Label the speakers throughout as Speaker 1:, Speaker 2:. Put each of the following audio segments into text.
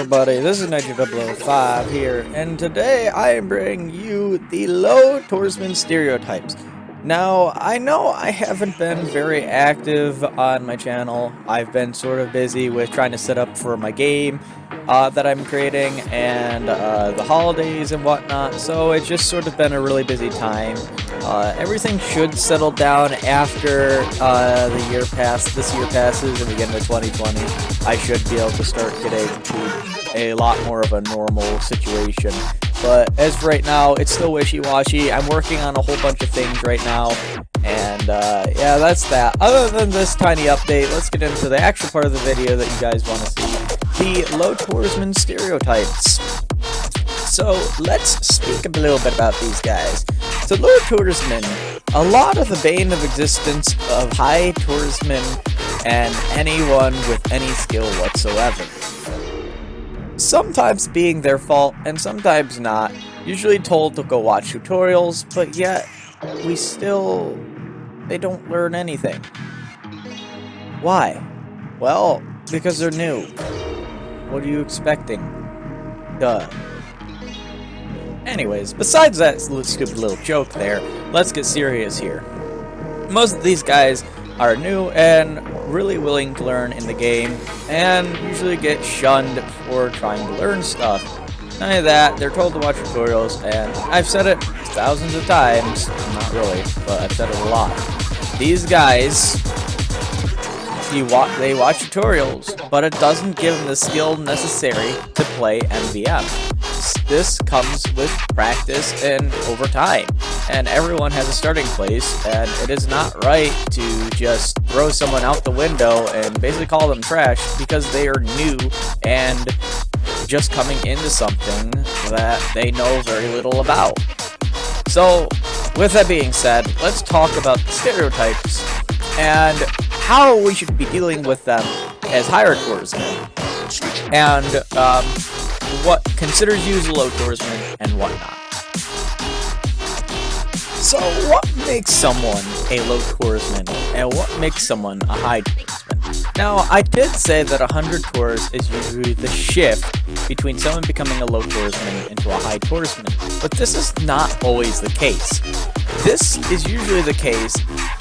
Speaker 1: everybody, this is 1905 here, and today I am bringing you the Low Toursman Stereotypes. Now, I know I haven't been very active on my channel. I've been sort of busy with trying to set up for my game that I'm creating, and the holidays and whatnot, so it's just sort of been a really busy time. Everything should settle down after this year passes and we get into 2020. I should be able to start getting to a lot more of a normal situation. But as for right now, it's still wishy-washy. I'm working on a whole bunch of things right now, and yeah, that's that. Other than this tiny update, let's get into the actual part of the video that you guys want to see. The Low Toursman Stereotypes. So, let's speak a little bit about these guys. So, Low Toursmen, a lot of the bane of existence of Hight Oarsmen and anyone with any skill whatsoever. Sometimes being their fault, and sometimes not. Usually told to go watch tutorials, but yet, they don't learn anything. Why? Well, because they're new. What are you expecting? Duh. Anyways, besides that stupid little joke there, let's get serious here. Most of these guys are new and really willing to learn in the game, and usually get shunned for trying to learn stuff. Not only that, they're told to watch tutorials, and I've said it thousands of times, not really, but I've said it a lot. These guys, they watch tutorials, but it doesn't give them the skill necessary to play MvM. This comes with practice and over time, and everyone has a starting place, and it is not right to just throw someone out the window and basically call them trash because they are new and just coming into something that they know very little about. So, with that being said, let's talk about the stereotypes and how we should be dealing with them as Hight Oarsmen, and what considers you as a low toursman and whatnot. So, what makes someone a low toursman, and what makes someone a high toursman? Now, I did say that 100 tours is usually the shift between someone becoming a low toursman into a high toursman, but this is not always the case. This is usually the case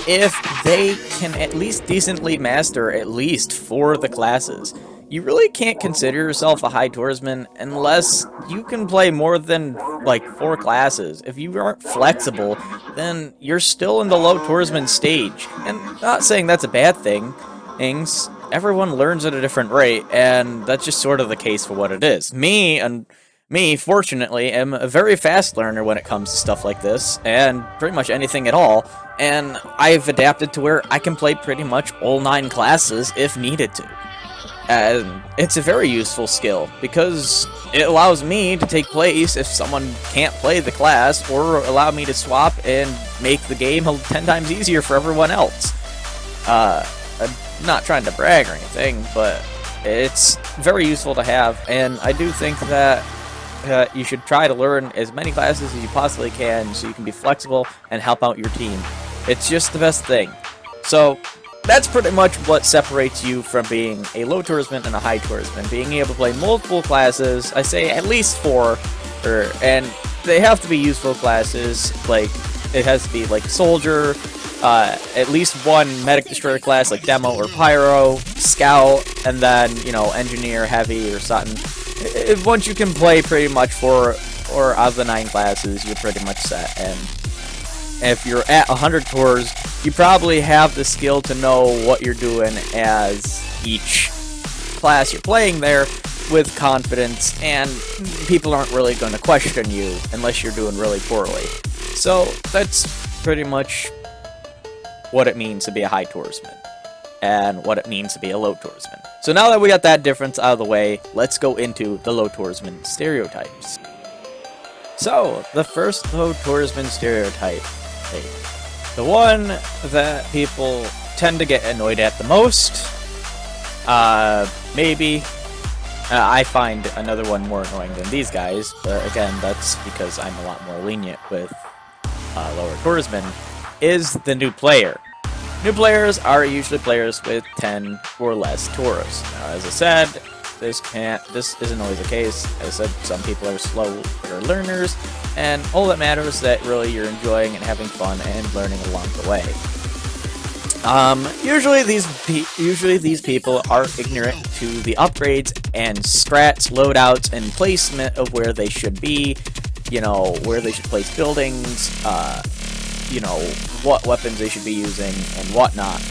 Speaker 1: if they can at least decently master at least 4 of the classes. You really can't consider yourself a Hight Oarsman unless you can play more than, like, 4 classes. If you aren't flexible, then you're still in the Low Toursman stage. And not saying that's a bad thing. Everyone learns at a different rate, and that's just sort of the case for what it is. Me, fortunately, am a very fast learner when it comes to stuff like this, and pretty much anything at all, and I've adapted to where I can play pretty much all 9 classes if needed to. And it's a very useful skill, because it allows me to take place if someone can't play the class, or allow me to swap and make the game 10 times easier for everyone else. I'm not trying to brag or anything, but it's very useful to have, and I do think that you should try to learn as many classes as you possibly can so you can be flexible and help out your team. It's just the best thing. So, that's pretty much what separates you from being a low toursman and a high toursman. Being able to play multiple classes, I say at least 4, and they have to be useful classes. Like, it has to be like soldier, at least 1 medic destroyer class like demo or pyro, scout, and then, you know, engineer, heavy, or something. Once you can play pretty much 4 or out of the 9 classes, you're pretty much set. And if you're at 100 tours, you probably have the skill to know what you're doing as each class you're playing there with confidence, and people aren't really going to question you unless you're doing really poorly. So that's pretty much what it means to be a Hight Oarsman and what it means to be a low toursman. So now that we got that difference out of the way, let's go into the low toursman stereotypes. So, the first low toursman stereotype, the one that people tend to get annoyed at the most, maybe, I find another one more annoying than these guys, but again, that's because I'm a lot more lenient with lower toursmen, is the new player. New players are usually players with 10 or less tours. Now, as I said, this isn't always the case. As I said, some people are slower learners, and all that matters is that really you're enjoying and having fun and learning along the way. Usually these people are ignorant to the upgrades and strats, loadouts, and placement of where they should be, you know, where they should place buildings, you know, what weapons they should be using, and whatnot.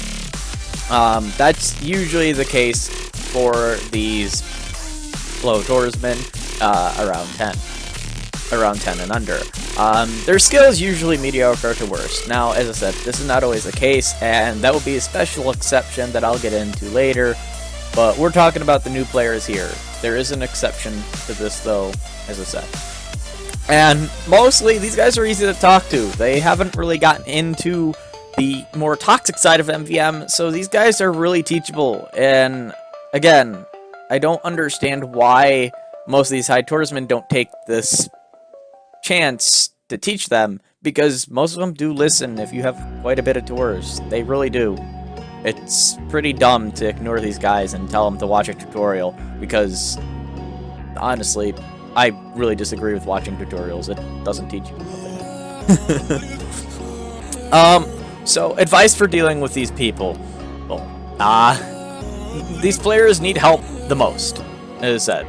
Speaker 1: That's usually the case for these low toursmen, around 10 and under. Their skill is usually mediocre to worse. Now, as I said, this is not always the case, and that will be a special exception that I'll get into later, but we're talking about the new players here. There is an exception to this, though, as I said. And mostly, these guys are easy to talk to. They haven't really gotten into the more toxic side of MvM, so these guys are really teachable. And again, I don't understand why most of these Hight Oarsmen don't take this chance to teach them, because most of them do listen if you have quite a bit of tours. They really do. It's pretty dumb to ignore these guys and tell them to watch a tutorial, because honestly, I really disagree with watching tutorials. It doesn't teach you anything. So, advice for dealing with these people. Well, these players need help the most, as I said.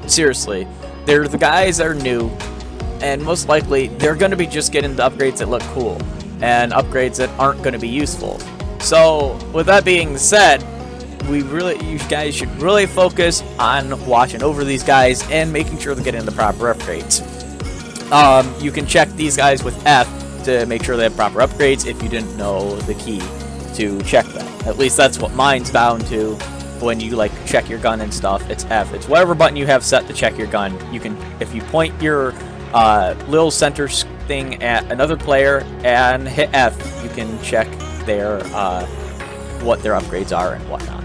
Speaker 1: Seriously, they're the guys that are new, and most likely they're going to be just getting the upgrades that look cool, and upgrades that aren't going to be useful. So, with that being said, you guys should really focus on watching over these guys and making sure they're getting the proper upgrades. You can check these guys with F to make sure they have proper upgrades if you didn't know the key to check them. At least that's what mine's bound to when you like check your gun and stuff. It's F. It's whatever button you have set to check your gun. You can, if you point your little center thing at another player and hit F, you can check their what their upgrades are and whatnot.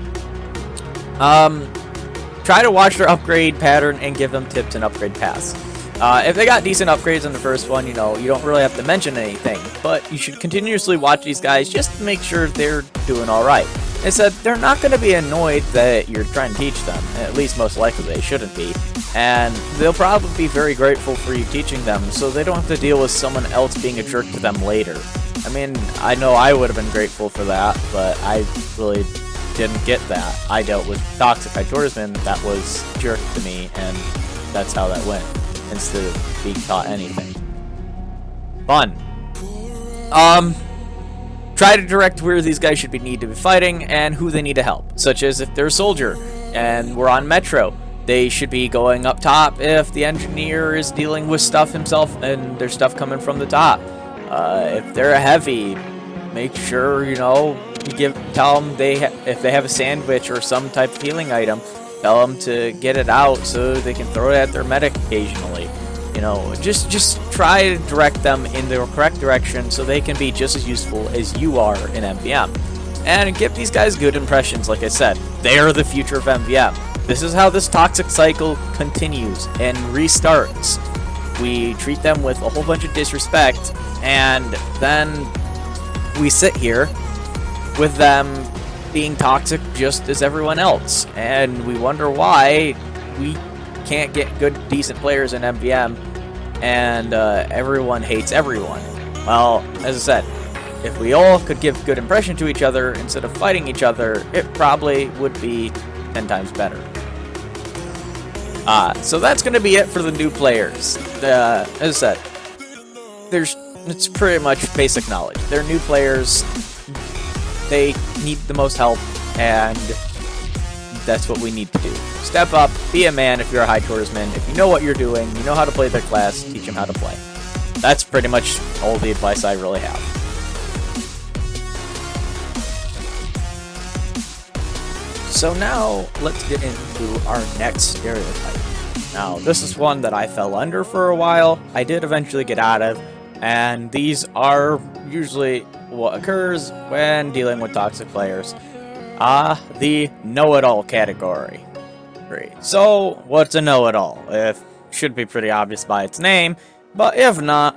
Speaker 1: Try to watch their upgrade pattern and give them tips and upgrade paths. If they got decent upgrades in the first one, you know, you don't really have to mention anything, but you should continuously watch these guys just to make sure they're doing alright. Instead, they're not going to be annoyed that you're trying to teach them, at least most likely they shouldn't be, and they'll probably be very grateful for you teaching them, so they don't have to deal with someone else being a jerk to them later. I mean, I know I would have been grateful for that, but I really didn't get that. I dealt with toxic Hight Oarsmen that was jerk to me, and that's how that went, instead of being taught anything. Fun. Try to direct where these guys should need to be fighting and who they need to help, such as if they're a soldier and we're on Metro, they should be going up top if the engineer is dealing with stuff himself and there's stuff coming from the top. If they're a heavy, make sure, you know, tell them if they have a sandwich or some type of healing item, tell them to get it out so they can throw it at their medic occasionally. You know, just try to direct them in the correct direction so they can be just as useful as you are in MvM. And give these guys good impressions, like I said. They are the future of MvM. This is how this toxic cycle continues and restarts. We treat them with a whole bunch of disrespect, and then we sit here with them being toxic just as everyone else, and we wonder why we can't get good, decent players in MvM, and everyone hates everyone. Well, as I said, if we all could give good impression to each other instead of fighting each other, it probably would be 10 times better. So that's going to be it for the new players. As I said, it's pretty much basic knowledge. They're new players, they need the most help, and that's what we need to do. Step up, be a man if you're a Hight Oarsman. If you know what you're doing, you know how to play their class, teach them how to play. That's pretty much all the advice I really have. So now, let's get into our next stereotype. Now, this is one that I fell under for a while, I did eventually get out of, and these are usually what occurs when dealing with toxic players. The know-it-all category. Great. So, what's a know-it-all? It should be pretty obvious by its name, but if not,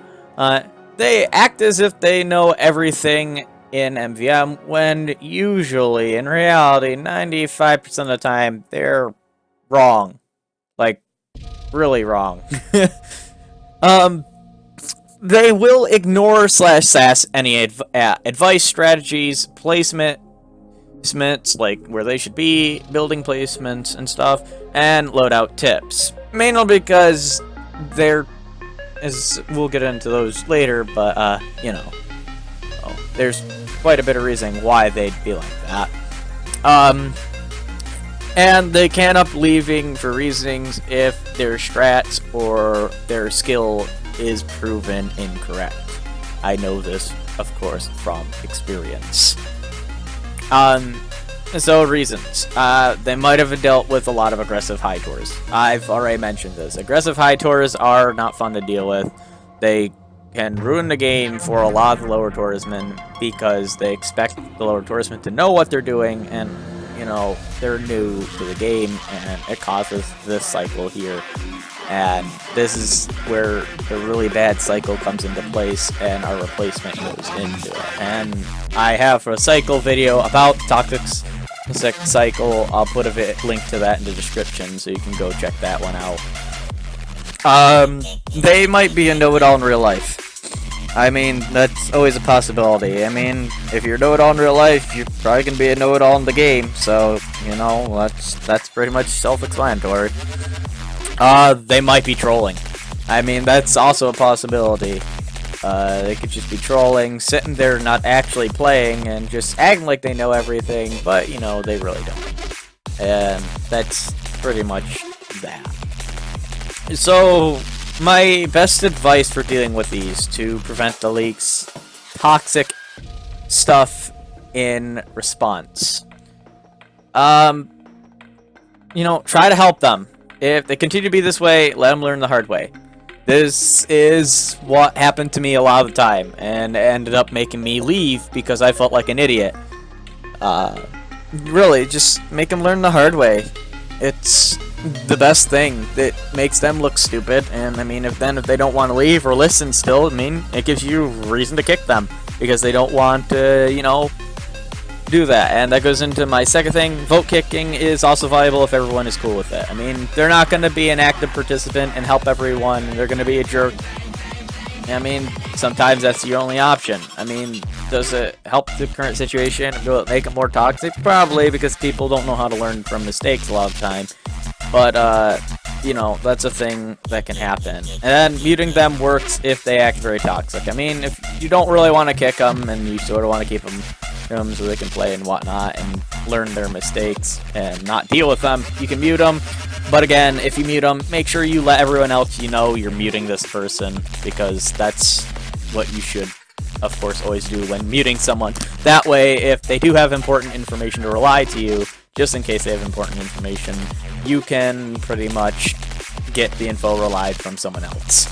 Speaker 1: they act as if they know everything in MvM, when usually, in reality, 95% of the time, they're wrong. Like, really wrong. They will ignore / sass any advice, strategies, placements, like where they should be, building placements and stuff, and loadout tips. Mainly because we'll get into those later, but, you know, there's quite a bit of reasoning why they'd be like that. And they can up leaving for reasonings if their strats or their skill is proven incorrect. I know this, of course, from experience. So reasons. They might have dealt with a lot of aggressive high tours. I've already mentioned this. Aggressive high tours are not fun to deal with. They can ruin the game for a lot of the lower toursmen because they expect the lower toursmen to know what they're doing, and you know, they're new to the game, and it causes this cycle here. And this is where the really bad cycle comes into place, and our replacement goes into it. And I have a cycle video about toxic cycle. I'll put a link to that in the description, so you can go check that one out. They might be a know-it-all in real life. I mean, that's always a possibility. I mean, if you're know-it-all in real life, you're probably gonna be a know-it-all in the game, so, you know, that's pretty much self-explanatory. They might be trolling. I mean, that's also a possibility. They could just be trolling, sitting there not actually playing, and just acting like they know everything, but, you know, they really don't. And that's pretty much that. So, my best advice for dealing with these to prevent the leaks, toxic stuff in response. You know, try to help them. If they continue to be this way, let them learn the hard way. This is what happened to me a lot of the time, and it ended up making me leave because I felt like an idiot. Really, just make them learn the hard way. It's the best thing. It makes them look stupid, and I mean, if they don't want to leave or listen still, I mean, it gives you reason to kick them because they don't want to, you know, do that. And that goes into my second thing. Vote kicking is also viable if everyone is cool with it. I mean, they're not going to be an active participant and help everyone. They're going to be a jerk. I mean, sometimes that's your only option. I mean, does it help the current situation? Will it make it more toxic? Probably, because people don't know how to learn from mistakes a lot of the time. But, you know, that's a thing that can happen. And then muting them works if they act very toxic. I mean, if you don't really want to kick them and you sort of want to keep them so they can play and whatnot and learn their mistakes and not deal with them, you can mute them. But again, if you mute them, make sure you let everyone else know you're muting this person, because that's what you should, of course, always do when muting someone. That way, if they do have important information to rely to you, just in case they have important information, you can pretty much get the info relied from someone else.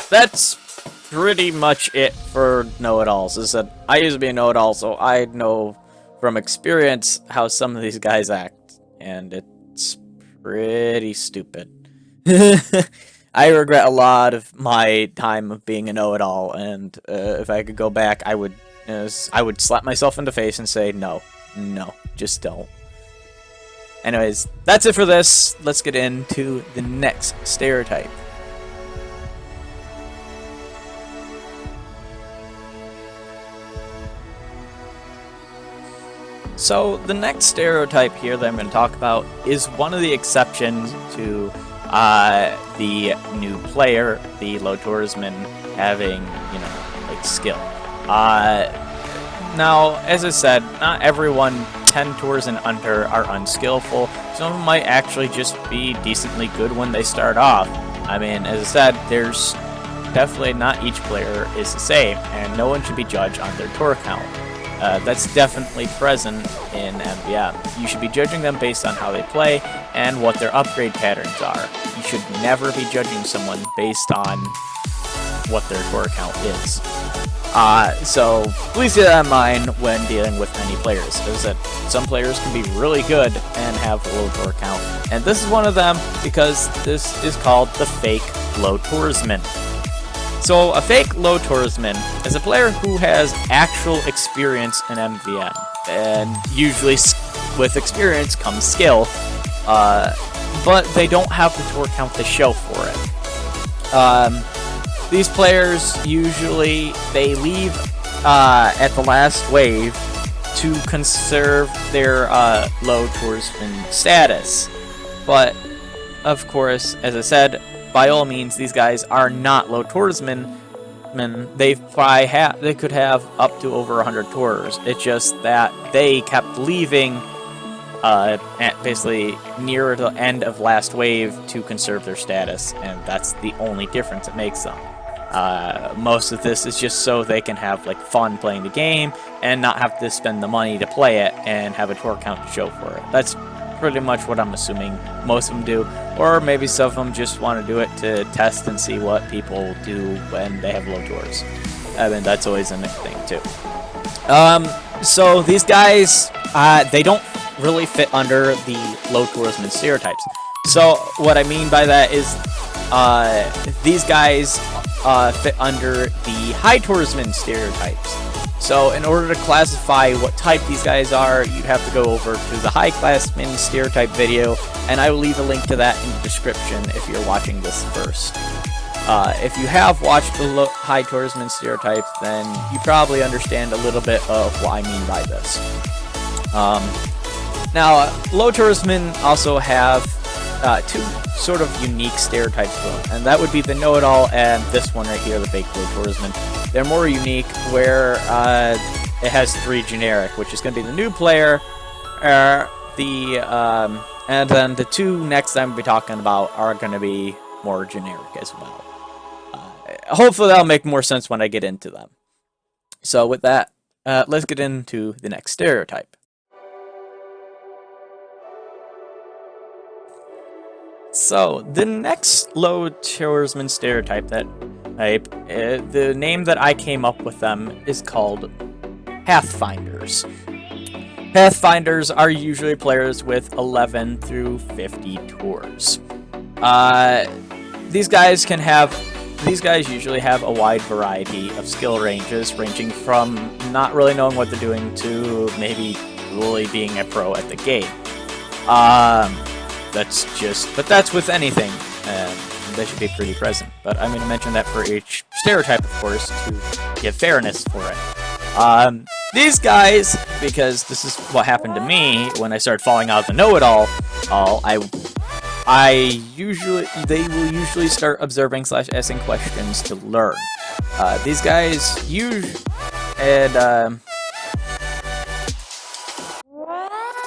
Speaker 1: That's pretty much it for know-it-alls. As I said, I used to be a know-it-all, so I know from experience how some of these guys act, and it's pretty stupid. I regret a lot of my time of being a know-it-all, and if I could go back, I would slap myself in the face and say, no, just don't. Anyways, that's it for this. Let's get into the next stereotype. So, the next stereotype here that I'm going to talk about is one of the exceptions to the new player, the low toursman, having, you know, like, skill. Now, as I said, not everyone 10 tours and under are unskillful. Some of them might actually just be decently good when they start off. I mean, as I said, there's definitely not each player is the same, and no one should be judged on their tour count. That's definitely present in MvM. You should be judging them based on how they play and what their upgrade patterns are. You should never be judging someone based on what their tour count is. So please keep that in mind when dealing with any players, is that some players can be really good and have a low tour count, and this is one of them because this is called the fake low toursman. So a fake low toursman is a player who has actual experience in MvM, and usually with experience comes skill, but they don't have the tour count to show for it. These players usually they leave at the last wave to conserve their low toursman status, but of course, as I said, by all means, these guys are not low toursmen. They could have up to over 100 tours. It's just that they kept leaving basically near the end of last wave to conserve their status, and that's the only difference it makes them. Most of this is just so they can have like fun playing the game and not have to spend the money to play it and have a tour count to show for it. That's pretty much what I'm assuming most of them do, or maybe some of them just want to do it to test and see what people do when they have low tours. I mean, that's always a nice thing too. So these guys, they don't really fit under the low toursman stereotypes. So what I mean by that is these guys fit under the Hight Oarsmen stereotypes. So in order to classify what type these guys are, you'd have to go over to the Hight Oarsmen stereotype video, and I will leave a link to that in the description if you're watching this first. If you have watched the Hight Oarsmen stereotypes, then you probably understand a little bit of what I mean by this. Now, low toursmen also have two sort of unique stereotypes to them, and that would be the know-it-all and this one right here, the fake low toursman. They're more unique, where it has three generic, which is going to be the new player, and then the two next I'm going to be talking about are going to be more generic as well. Hopefully that'll make more sense when I get into them. So with that, let's get into the next stereotype. So, the next low toursman stereotype the name that I came up with them is called Pathfinders. Pathfinders are usually players with 11 through 50 tours. These guys usually have a wide variety of skill ranges, ranging from not really knowing what they're doing to maybe really being a pro at the game. But that's with anything, they should be pretty present. But I'm going to mention that for each stereotype, of course, to give fairness for it. These guys, because this is what happened to me when I started falling out of the know-it-all, they will usually start observing / asking questions to learn. These guys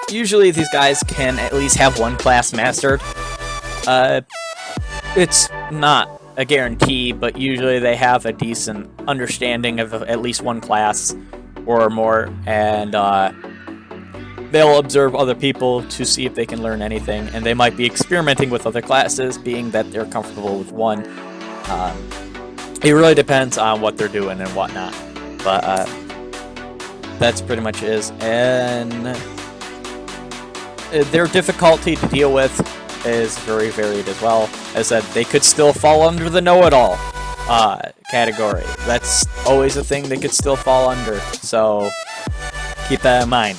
Speaker 1: usually these guys can at least have one class mastered. It's not a guarantee, but usually they have a decent understanding of at least one class or more, and they'll observe other people to see if they can learn anything, and they might be experimenting with other classes, being that they're comfortable with one. It really depends on what they're doing and whatnot, but that's pretty much it is. And their difficulty to deal with is very varied as well. As I said, they could still fall under the know-it-all category. That's always a thing they could still fall under, so keep that in mind.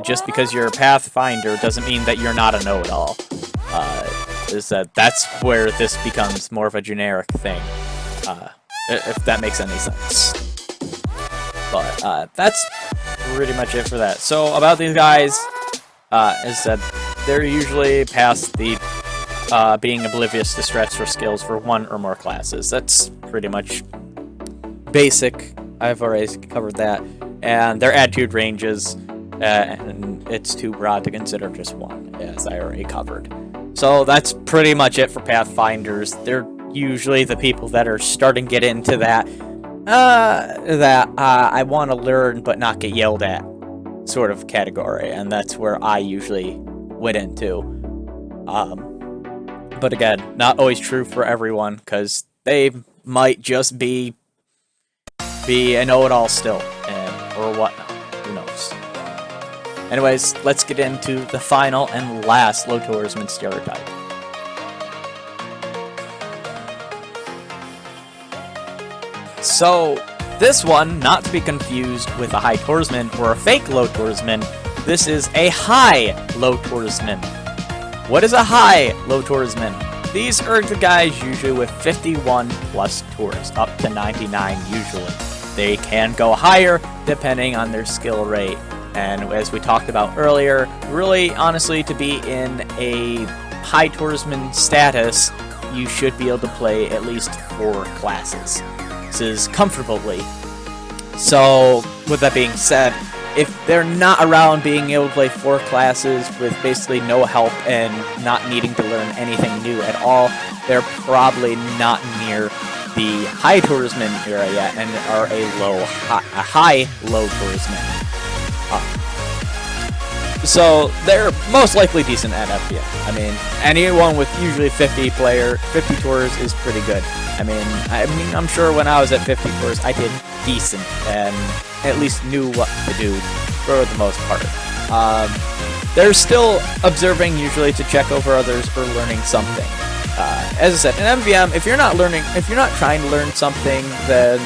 Speaker 1: Just because you're a Pathfinder doesn't mean that you're not a know-it-all. That's where this becomes more of a generic thing, if that makes any sense. But that's pretty much it for that. So about these guys, as I said, they're usually past the being oblivious to stress or skills for one or more classes. That's pretty much basic. I've already covered that. And their attitude ranges, and it's too broad to consider just one, as I already covered. So that's pretty much it for Pathfinders. They're usually the people that are starting to get into that, I want to learn but not get yelled at sort of category, and that's where I usually went into. But again, not always true for everyone, because they might just be a know-it-all still, or whatnot. Who knows? Anyways, let's get into the final and last low toursman stereotype. So, this one, not to be confused with a high toursman or a fake low toursman, this is a high low toursman. What is a high low toursman? These are the guys usually with 51 plus tours, up to 99 usually. They can go higher depending on their skill rate. And as we talked about earlier, really honestly, to be in a high toursman status, you should be able to play at least 4 classes. This is comfortably. So, with that being said, if they're not around being able to play 4 classes with basically no help and not needing to learn anything new at all, they're probably not near the high toursman area yet and are a high low toursman. So they're most likely decent at MvM. I mean, anyone with usually 50 tours is pretty good. I mean, I'm sure when I was at 50 tours, I did decent and at least knew what to do for the most part. They're still observing usually to check over others for learning something. As I said, in MvM, if you're not trying to learn something, then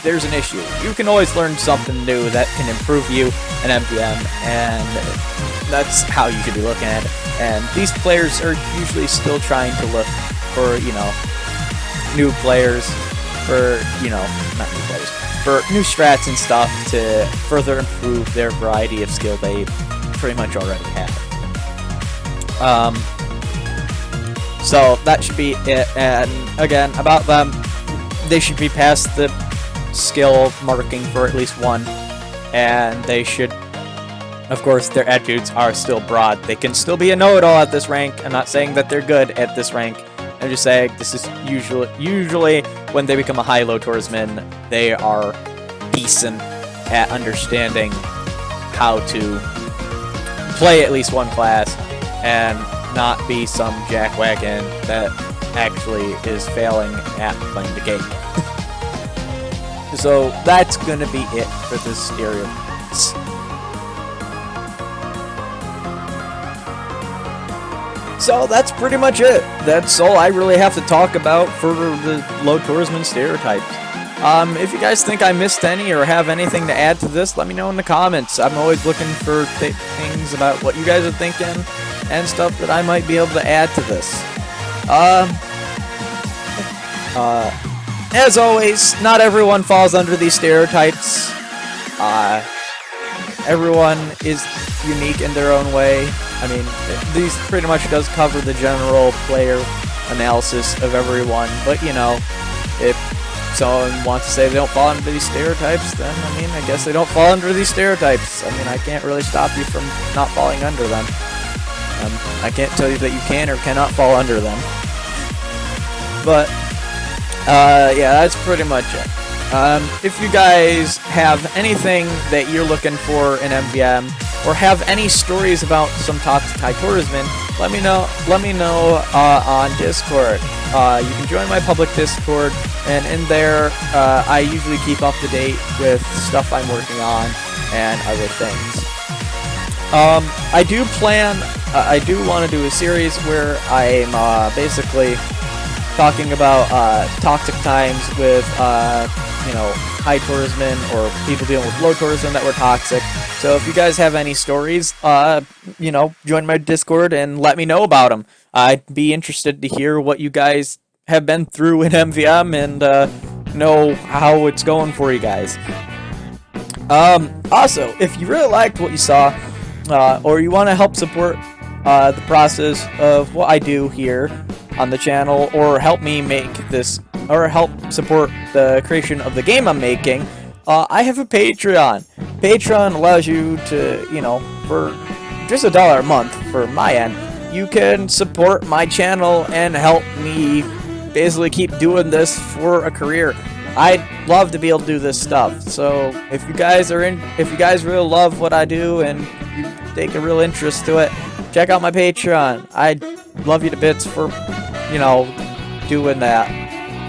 Speaker 1: there's an issue. You can always learn something new that can improve you in MvM, and that's how you should be looking at it. And these players are usually still trying to look for, new players, for, not new players, for new strats and stuff to further improve their variety of skill they pretty much already have. So that should be it. And again, about them, they should be past the skill marking for at least 1, and they should, of course, their attributes are still broad. They can still be a know-it-all at this rank. I'm not saying that they're good at this rank. I'm just saying this is usually when they become a high-low toursman, they are decent at understanding how to play at least 1 class and not be some jackwagon that actually is failing at playing the game. So that's gonna be it for this stereotypes. So that's pretty much it. That's all I really have to talk about for the low toursman stereotypes. If you guys think I missed any or have anything to add to this, let me know in the comments. I'm always looking for things about what you guys are thinking and stuff that I might be able to add to this. As always, not everyone falls under these stereotypes. Everyone is unique in their own way. I mean, these pretty much does cover the general player analysis of everyone, but if someone wants to say they don't fall under these stereotypes, then I mean, I guess they don't fall under these stereotypes. I mean, I can't really stop you from not falling under them. I can't tell you that you can or cannot fall under them. But yeah, that's pretty much it. If you guys have anything that you're looking for in MvM, or have any stories about some toxic high toursmen, let me know. Let me know on Discord. You can join my public Discord, and in there, I usually keep up to date with stuff I'm working on and other things. I do plan. I do want to do a series where I'm basically talking about toxic times with high toursmen or people dealing with low tourism that were toxic. So if you guys have any stories, join my Discord and let me know about them. I'd be interested to hear what you guys have been through in MvM and know how it's going for you guys. Also, if you really liked what you saw, or you want to help support the process of what I do here on the channel, or help me make this, or help support the creation of the game I'm making, I have a Patreon. Patreon allows you to, for just $1 a month for my end, you can support my channel and help me basically keep doing this for a career. I'd love to be able to do this stuff. So if you guys really love what I do and you take a real interest to it, check out my Patreon. I'd love you to bits for, doing that.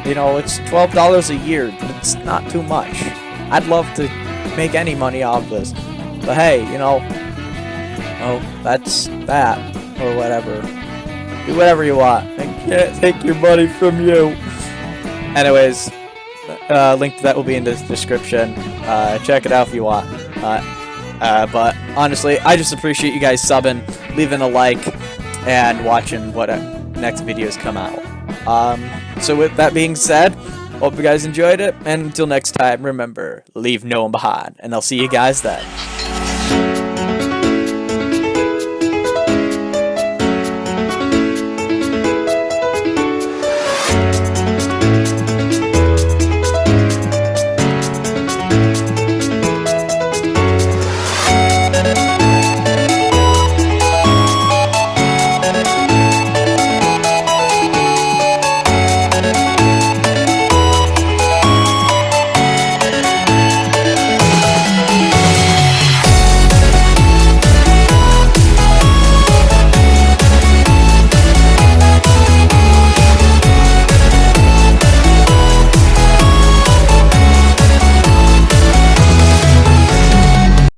Speaker 1: It's $12 a year. It's not too much. I'd love to make any money off this. But hey, that's that, or whatever. Do whatever you want. I can't take your money from you. Anyways, link to that will be in the description. Check it out if you want. But honestly, I just appreciate you guys subbing, leaving a like, and watching what next videos come out. So with that being said, hope you guys enjoyed it, and until next time, remember, leave no one behind, and I'll see you guys then.